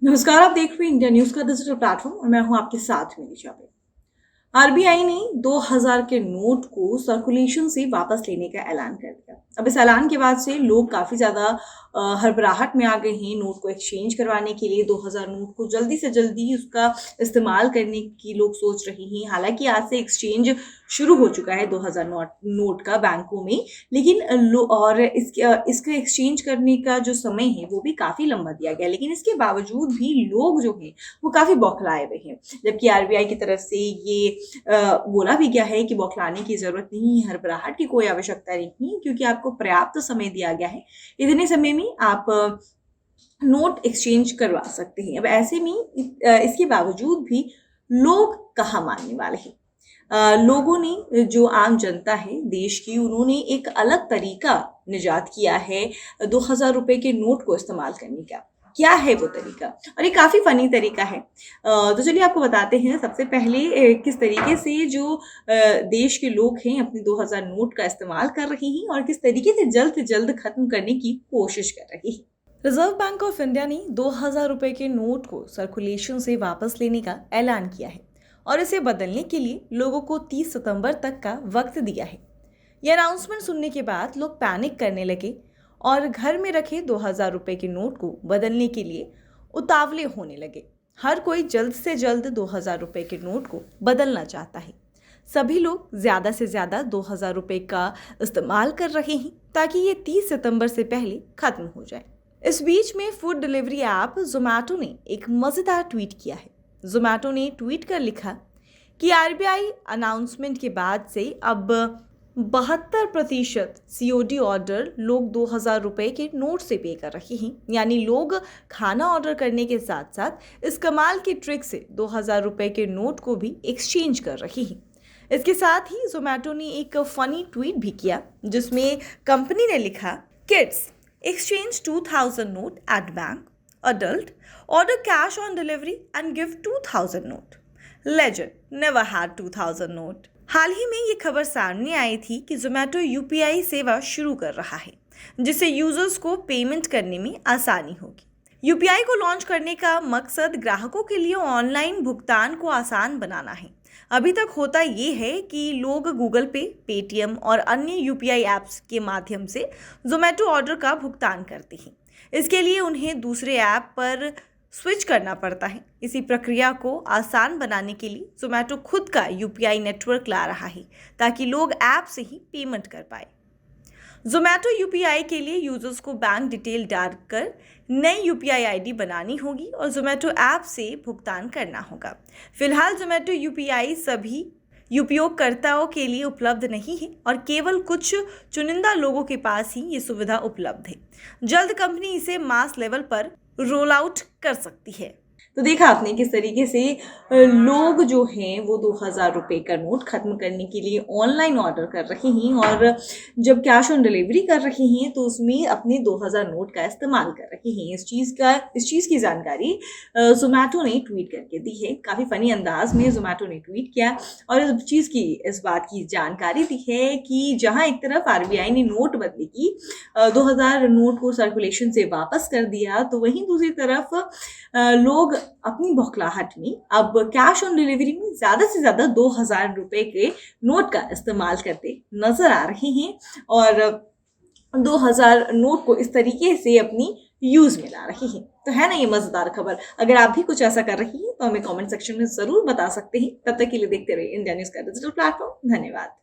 नमस्कार, आप देख रहे हैं इंडिया न्यूज़ का डिजिटल प्लेटफ़ॉर्म और मैं हूँ आपके साथ में निशा पे। आरबीआई ने 2000 के नोट को सर्कुलेशन से वापस लेने का ऐलान कर दिया। अब इस ऐलान के बाद से लोग काफ़ी ज़्यादा हड़बड़ाहट में आ गए हैं नोट को एक्सचेंज करवाने के लिए। 2000 नोट को जल्दी से जल्दी उसका इस्तेमाल करने की लोग सोच रहे हैं। हालाँकि आज से एक्सचेंज शुरू हो चुका है 2000 नोट नोट का बैंकों में, लेकिन इसके एक्सचेंज करने का जो समय है वो भी काफ़ी लंबा दिया गया है। लेकिन इसके बावजूद भी लोग जो हैं वो काफ़ी बौखलाए हुए हैं। जबकि आरबीआई की तरफ से ये बोला भी गया है कि बौखलाने की ज़रूरत नहीं है, हड़बड़ाहट की कोई आवश्यकता नहीं है क्योंकि आपको पर्याप्त समय दिया गया है। इतने समय में आप नोट एक्सचेंज करवा सकते हैं। अब ऐसे में इसके बावजूद भी लोग कहाँ मानने वाले हैं। लोगों ने जो आम जनता है देश की उन्होंने एक अलग तरीका निजात किया है 2000 रुपए के नोट को इस्तेमाल करने का। क्या है वो तरीका? और ये काफ़ी फ़नी तरीका है। तो चलिए आपको बताते हैं सबसे पहले किस तरीके से जो देश के लोग हैं अपने 2000 नोट का इस्तेमाल कर रहे हैं और किस तरीके से जल्द खत्म करने की कोशिश कर रहे हैं। रिजर्व बैंक ऑफ इंडिया ने 2000 रुपए के नोट को सर्कुलेशन से वापस लेने का ऐलान किया है और इसे बदलने के लिए लोगों को 30 सितंबर तक का वक्त दिया है। यह अनाउंसमेंट सुनने के बाद लोग पैनिक करने लगे और घर में रखे 2000 रुपए के नोट को बदलने के लिए उतावले होने लगे। हर कोई जल्द से जल्द 2000 रुपए के नोट को बदलना चाहता है। सभी लोग ज्यादा से ज्यादा 2000 रुपए का इस्तेमाल कर रहे हैं ताकि ये 30 सितंबर से पहले खत्म हो जाए। इस बीच में फूड डिलीवरी ऐप जोमैटो ने एक मजेदार ट्वीट किया है। जोमैटो ने ट्वीट कर लिखा कि आरबीआई अनाउंसमेंट के बाद से अब 72% सीओडी ऑर्डर लोग 2000 रुपए के नोट से पे कर रहे हैं। यानी लोग खाना ऑर्डर करने के साथ साथ इस कमाल की ट्रिक से 2000 रुपए के नोट को भी एक्सचेंज कर रहे हैं। इसके साथ ही जोमैटो ने एक फनी ट्वीट भी किया जिसमें कंपनी ने लिखा, kids exchange 2000 note at bank, adult order cash on delivery and give 2000 note, legend never had 2000 note। हाल ही में ये खबर सामने आई थी कि जोमेटो यूपीआई सेवा शुरू कर रहा है जिससे यूजर्स को पेमेंट करने में आसानी होगी। यूपीआई को लॉन्च करने का मकसद ग्राहकों के लिए ऑनलाइन भुगतान को आसान बनाना है। अभी तक होता ये है कि लोग गूगल पे, पेटीएम और अन्य यूपीआई ऐप्स के माध्यम से जोमेटो ऑर्डर का भुगतान करते हैं। इसके लिए उन्हें दूसरे ऐप पर स्विच करना पड़ता है। इसी प्रक्रिया को आसान बनाने के लिए जोमेटो खुद का यूपीआई नेटवर्क ला रहा है ताकि लोग ऐप से ही पेमेंट कर पाए। जोमेटो यूपीआई के लिए यूजर्स को बैंक डिटेल डालकर नई यूपीआई आईडी बनानी होगी और जोमेटो ऐप से भुगतान करना होगा। फिलहाल जोमेटो यूपीआई सभी उपयोगकर्ताओं के लिए उपलब्ध नहीं है और केवल कुछ चुनिंदा लोगों के पास ही ये सुविधा उपलब्ध है। जल्द कंपनी इसे मास लेवल पर रोल आउट कर सकती है। तो देखा आपने किस तरीके से लोग जो हैं वो 2000 रुपए का नोट खत्म करने के लिए ऑनलाइन ऑर्डर कर रहे हैं और जब कैश ऑन डिलीवरी कर रहे हैं तो उसमें अपने 2000 नोट का इस्तेमाल कर रहे हैं। इस चीज़ की जानकारी ज़ोमैटो ने ट्वीट करके दी है। काफ़ी फ़नी अंदाज में ज़ोमैटो ने ट्वीट किया और इस बात की जानकारी दी है कि जहाँ एक तरफ आरबीआई ने नोटबंदी की 2000 नोट को सर्कुलेशन से वापस कर दिया तो वहीं दूसरी तरफ लोग अपनी बौखलाहट में अब कैश ऑन डिलीवरी में ज़्यादा से ज़्यादा 2000 रुपए के नोट का इस्तेमाल करते नजर आ रहे हैं और 2000 नोट को इस तरीके से अपनी यूज में ला रही हैं। तो है ना ये मजेदार खबर। अगर आप भी कुछ ऐसा कर रही हैं तो हमें कमेंट सेक्शन में जरूर बता सकते हैं। तब तक के लिए देखते रहिए इंडिया न्यूज का डिजिटल प्लेटफॉर्म। धन्यवाद।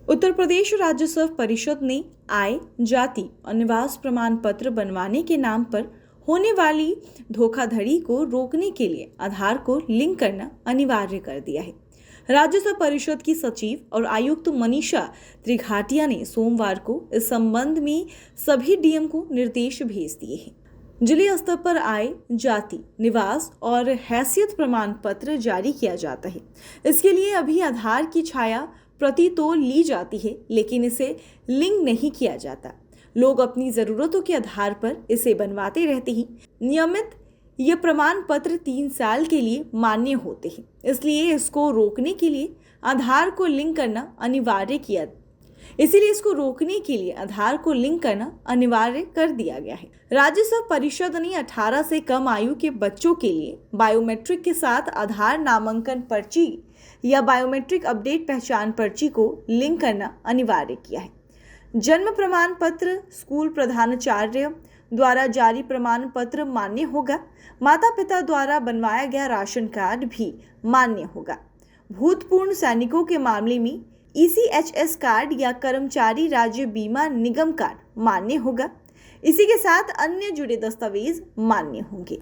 उत्तर प्रदेश राजस्व परिषद ने आय, जाति और निवास प्रमाण पत्र बनवाने के नाम पर होने वाली धोखाधड़ी को रोकने के लिए आधार को लिंक करना अनिवार्य कर दिया है। राजस्व परिषद की सचिव और आयुक्त मनीषा त्रिघाटिया ने सोमवार को इस संबंध में सभी डीएम को निर्देश भेज दिए हैं। जिले स्तर पर आय, जाति, निवास और हैसियत प्रमाण पत्र जारी किया जाता है। इसके लिए अभी आधार की छाया प्रति तो ली जाती है, लेकिन इसे लिंक नहीं किया जाता। लोग अपनी जरूरतों के आधार पर इसे बनवाते रहते हैं। नियमित ये प्रमाण पत्र 3 साल के लिए मान्य होते हैं, इसलिए इसको रोकने के लिए आधार को लिंक करना अनिवार्य कर दिया गया है। राजस्व परिषद ने 18 से कम आयु के बच्चों के लिए बायोमेट्रिक के साथ आधार नामांकन पर्ची या बायोमेट्रिक अपडेट पहचान पर्ची को लिंक करना अनिवार्य किया है। जन्म प्रमाण पत्र, स्कूल प्रधानाचार्य द्वारा जारी प्रमाण पत्र मान्य होगा। माता पिता द्वारा बनवाया गया राशन कार्ड भी मान्य होगा। भूतपूर्व सैनिकों के मामले में ECHS कार्ड या कर्मचारी राज्य बीमा निगम कार्ड मान्य होगा। इसी के साथ अन्य जुड़े दस्तावेज मान्य होंगे।